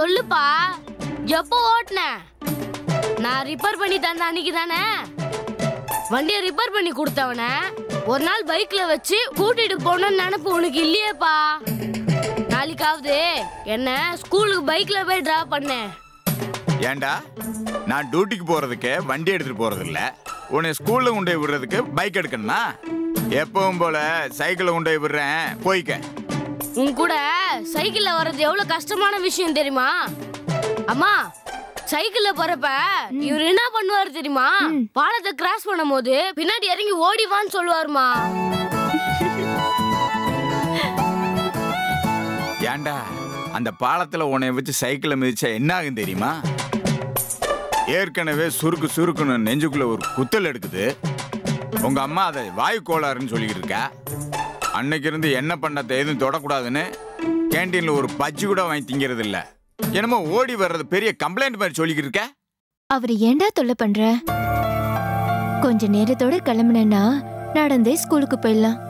சொல்லுப்பா, எப்போ ஓட்டுன? நான் ரிப்பேர் பண்ணி தந்த அன்னைக்கு தானே வண்டியை ரிப்பேர் பண்ணி கொடுத்தவன ஒரு நாள் பைக்ல வச்சு கூட்டிட்டு போனோம்னு நினைப்பு உனக்கு இல்லையேப்பா. நாளைக்காவது என்ன ஸ்கூலுக்கு பைக்ல போய் டிராப் பண்ணேன். ஏண்டா நான் டியூட்டிக்கு போறதுக்கு வண்டி எடுத்துட்டு போறது இல்ல, உன்னை ஸ்கூல்ல கொண்டு போய் விடுறதுக்கு பைக் எடுக்கணுமா? எப்பவும் போல சைக்கிளை கொண்டு போய் விடுறேன், போய்க்க. உன் கூட சைக்கிள்ல வர்றது எவ்வளவு கஷ்டமான விஷயம் தெரியுமா? அம்மா, சைக்கிள்ல போறப்ப இவர் என்ன பண்ணுவாரு தெரியுமா? பாலத்தை கிராஸ் பண்ணும் போது பின்னாடி இறங்கி ஓடிவான்னு சொல்லுவாருமா. ஏண்டா அந்த பாலத்துல உன்னை வச்சு சைக்கிளை மிதிச்சா என்ன ஆகும் தெரியுமா? ஏற்கனவே சுருக்கு சுருக்குன்னு நெஞ்சுக்குள்ள ஒரு குத்தல் எடுக்குது. உங்க அம்மா அதை வாயு கோளாறுன்னு சொல்லிக்கிட்டு இருக்கா. அன்னைக்கு இருந்து என்ன பண்ணத்தை எதுவும் தொடக்கூடாதுன்னு கேன்டீன்ல ஒரு பஜ்ஜி கூட வாங்கி திங்கிறது இல்ல. என்னமோ ஓடி வர்றது பெரிய கம்ப்ளைண்ட் மாதிரி சொல்லிக்கிட்டு இருக்க. அவர் ஏண்டா தொல்லை பண்ற? கொஞ்ச நேரத்தோட கிளம்புனா நடந்தே ஸ்கூலுக்கு போயிடலாம்,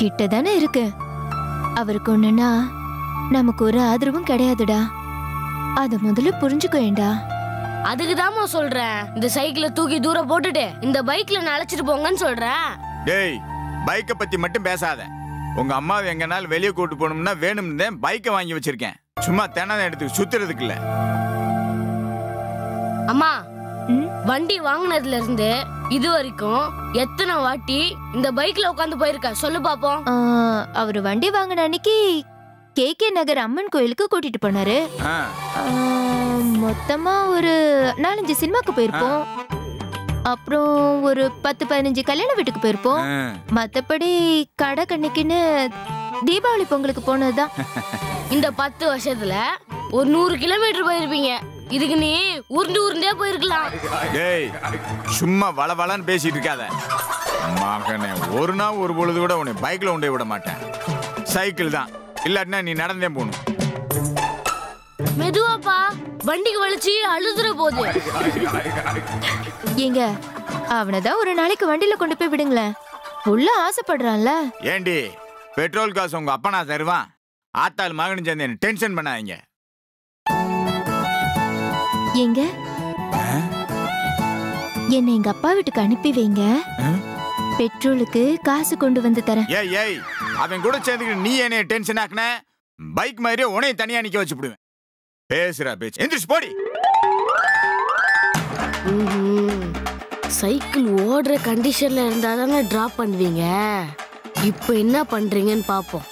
கிட்ட தானே இருக்கு. அவருக்கு ஒண்ணுன்னா நமக்கு ஒரு ஆதரவும் கிடையாதுடா, அத முதல்ல புரிஞ்சுக்கோண்டா. அதுக்குதாம்மா சொல்றேன், இந்த சைக்கிளை தூக்கி தூரம் போட்டுட்டு இந்த பைக்ல அழைச்சிட்டு போங்கன்னு சொல்றேன். டேய், பைக்கை பத்தி மட்டும் பேசாத. உங்க அம்மாவை எங்கனாலும் வெளியே கூட்டு போகணும்னா வேணும்னு பைக்கை வாங்கி வச்சிருக்கேன், சும்மா தென்னை எடுத்து சுத்துறதுக்கு இல்ல. அம்மா, வண்டி வாங்கினதுல இருந்து இது வரைக்கும் எத்தனை வாட்டி இந்த பைக்ல உட்காந்து போயிருக்க சொல்லு பாப்போம். அவரு வண்டி வாங்கின அன்னைக்கு KK நகர் அம்மன் கோயிலுக்கு கூட்டிட்டு போனாரு. மொத்தமா ஒரு 4-5 சினிமாக்கு போயிருப்போம். அப்புறம் ஒரு 10-15 கல்யாண வீட்டுக்கு போயிருப்போம். மத்தபடி கடை கண்ணிக்குன்னு தீபாவளி பொங்கலுக்கு போனதுதான். இந்த 10 வருஷத்துல ஒரு 100 கிலோமீட்டர் போயிருப்பீங்க. இதுக்கு நீ உருண்டே போயிருக்கலாம். டேய், சும்மா வளவளன்னு பேசிட்டு இருக்காத. மகனே, ஒரு நாள் ஒரு பொழுது கூட உன்னை பைக்ல கொண்டு விட மாட்டேன். சைக்கிள் தான், இல்லாட்டினா நீ நடந்தே போகணும். மெதுவாப்பா, வண்டிக்கு வலிச்சு அழுதுற போது. ஏங்க, அவனதான் ஒரு நாளைக்கு வண்டியில கொண்டு போய் விடுங்களேன், உள்ள ஆசைப்படுறான்ல. ஏண்டி, பெட்ரோல் காசு உங்க அப்பா நான் தருவான். ஆத்தாள் மகனு சேர்ந்து என்ன டென்ஷன் பண்ணாதீங்க. ஏங்க, என்ன எங்க அப்பா வீட்டுக்கு அனுப்பி வைங்க, பெட்ரோலுக்கு காசு கொண்டு வந்து தரேன். ஏய், அவன் கூட சேர்ந்துக்கிட்டு நீ என்னைய டென்ஷன் ஆக்குன, பைக் மாதிரியே உன்னைய தனியா நிக்க வச்சு விடுவேன். பேசுறா பேச்சு, எந்திரிச்சு போடி. சைக்கிள் ஓடுற கண்டிஷன்ல இருந்தா தானே டிராப் பண்ணுவீங்க. இப்போ என்ன பண்றீங்கன்னு பாப்போம்.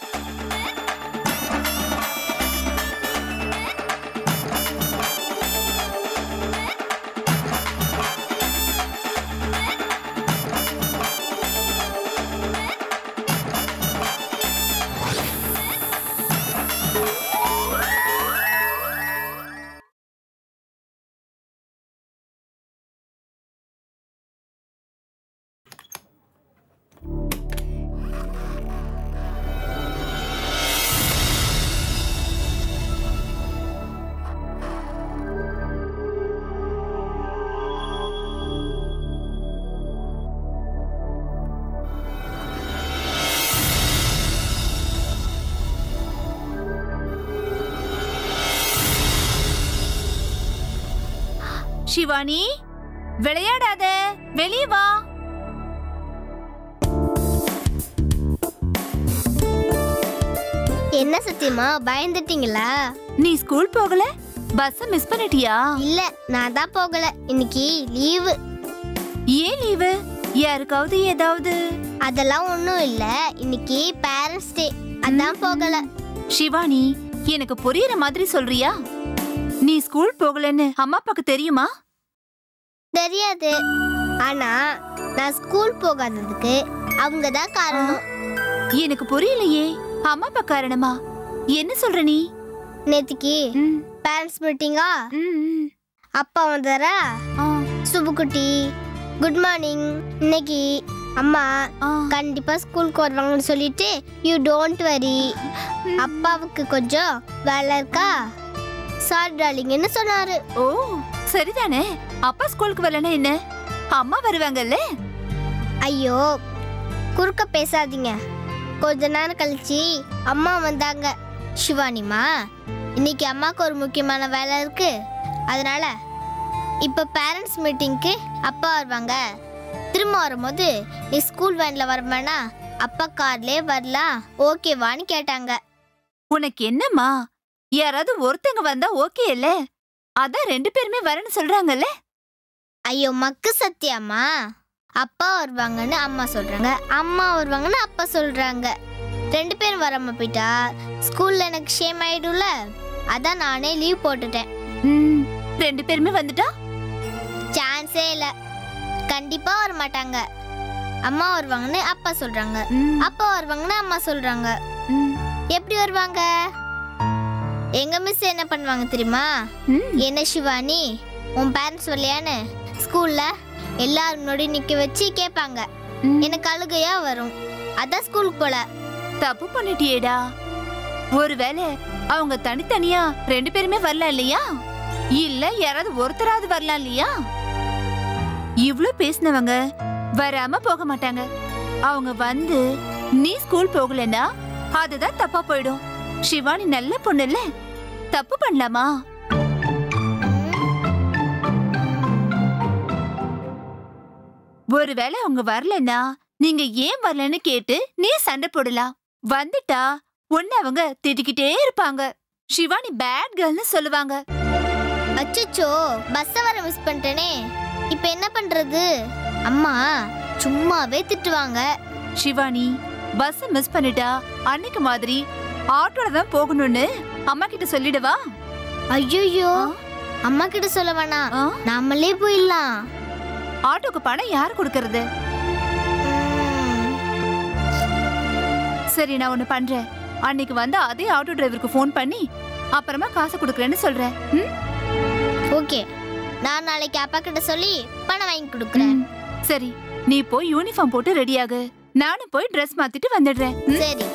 சிவானி, விளையாடாத, வெளியே வா. என்ன சத்தியமா பயந்துட்டீங்களா? நீ ஸ்கூல் போகல? பஸ் மிஸ் பண்ணிட்டியா? இல்ல, நான் தான் போகல, இன்னைக்கு லீவு. ஏன் லீவு? யாருக்காவது ஏதாவது? அதெல்லாம் ஒண்ணும் இல்ல, இன்னைக்கு பேரண்ட்ஸ் டே, அதான் போகல. சிவானி, எனக்கு புரியுற மாதிரி சொல்றியா? நீ ஸ்கூல் போகலன்னு அம்மா அப்பாக்கு தெரியுமா? தெரியாது, ஆனா நான் ஸ்கூல் போகாததுக்கு அவங்க தான் காரணம். எனக்கு புரியலையே, அம்மா அப்பா காரணமா? என்ன சொல்ற நீ? நேத்திக்கு பேரண்ட்ஸ் மீட்டிங்கா, அப்பா வந்தாரா, சுபுக்குட்டி குட் மார்னிங், இன்னைக்கு அம்மா கண்டிப்பா ஸ்கூலுக்கு வருவாங்கன்னு சொல்லிட்டு யூ டோன்ட் வரி, அப்பாவுக்கு கொஞ்சம் வேலை இருக்கா, சாரி டார்லிங்னு சொன்னாரு. ஓ சரிதானே, அப்பா ஸ்கூலுக்கு வரலன்னா என்ன, அம்மா வருவாங்கல்ல. ஐயோ குறுக்க பேசாதீங்க. கொஞ்ச நேரம் கழிச்சு அம்மா வந்தாங்க. சிவானிமா, இன்னைக்கு அம்மாவுக்கு ஒரு முக்கியமான வேலை இருக்கு. அதனால இப்போ பேரண்ட்ஸ் மீட்டிங்க்கு அப்பா வருவாங்க. திரும்ப வரும்போது நீ ஸ்கூல் வேன்ல வரமானா அப்பா கார்லயே வரலாம் ஓகேவான்னு கேட்டாங்க. உனக்கு என்னம்மா, யாராவது ஒருத்தங்க வந்தா ஓகே இல்ல? அதான் 2 பேருமே வரேன்னு சொல்றாங்கல்ல. ஐயோ மக்கு சத்தியம்மா, அப்பா வருவாங்கன்னு அம்மா சொல்றாங்க, அம்மா வருவாங்கன்னு அப்பா சொல்றாங்க. 2 பேரும் வராம போயிட்டா ஸ்கூல்ல எனக்கு ஷேம் ஆயிடும்ல. அதான் நானே லீவ் போட்டுட்டேன். 2 பேருமே வந்துட்டா சான்ஸே இல்ல, கண்டிப்பா வர மாட்டாங்க. அம்மா வருவாங்கன்னு அப்பா சொல்றாங்க, அப்பா வருவாங்கன்னு அம்மா சொல்றாங்க. எப்படி வருவாங்க? எங்க மிஸ் என்ன பண்ணுவாங்க தெரியுமா? என்ன சிவானி, உன் பேரண்ட்ஸ் வரலையான்னு ஸ்கூல்ல எல்லாரும் முன்னாடி நிக்க வச்சு கேட்பாங்க. எனக்கு அழுகையா வரும். அதான் ஸ்கூலுக்கு போல. தப்பு பண்ணிட்டியேடா. ஒருவேளை அவங்க தனித்தனியா 2 பேருமே வரலாம் இல்லையா? இல்ல யாராவது ஒருத்தராவது வரலாம் இல்லையா? இவ்ளோ பேசினவங்க வராம போக மாட்டாங்க. அவங்க வந்து நீ ஸ்கூல் போகலன்னா அதுதான் தப்பா போயிடும். சிவானி நல்ல பொண்ணு இல்ல, தப்பு பண்ணலாமா? ஒருவேளை அவங்க வரலன்னா நீங்க ஏன் வரலன்னு கேட்டு நீ சண்டை போடலாம். வந்துட்டா ஒன்னு அவங்க திட்டிக்கிட்டே இருப்பாங்க. சிவானி பேட் கேர்ள்னு சொல்லுவாங்க. அச்சச்சோ, பஸ் வர மிஸ் பண்ணிட்டேனே, இப்ப என்ன பண்றது? அம்மா சும்மாவே திட்டுவாங்க. சிவானி, பஸ் மிஸ் பண்ணிட்டா அன்னைக்கு மாதிரி ஆட்டோல தான் போகணும்னு அம்மா கிட்ட சொல்லிடுவா. ஐயோ, அம்மா கிட்ட சொல்ல வேணாம், நாமளே போயிடலாம். ஆட்டோக்கு பணம் யார் கொடுக்கறது? சரி, நான் ஒண்ணு பண்றேன். அன்னைக்கு வந்து அதே ஆட்டோ டிரைவருக்கு ஃபோன் பண்ணி அப்புறமா காசு கொடுக்கறேன்னு சொல்றேன். ஓகே, நான் நாளைக்கு அப்பா கிட்ட சொல்லி பணம் வாங்கி கொடுக்கறேன். சரி, நீ போய் யூனிஃபார்ம் போட்டு ரெடி ஆகு. நானும் போய் ட்ரெஸ் மாத்திட்டு வந்துடுறேன். சரி.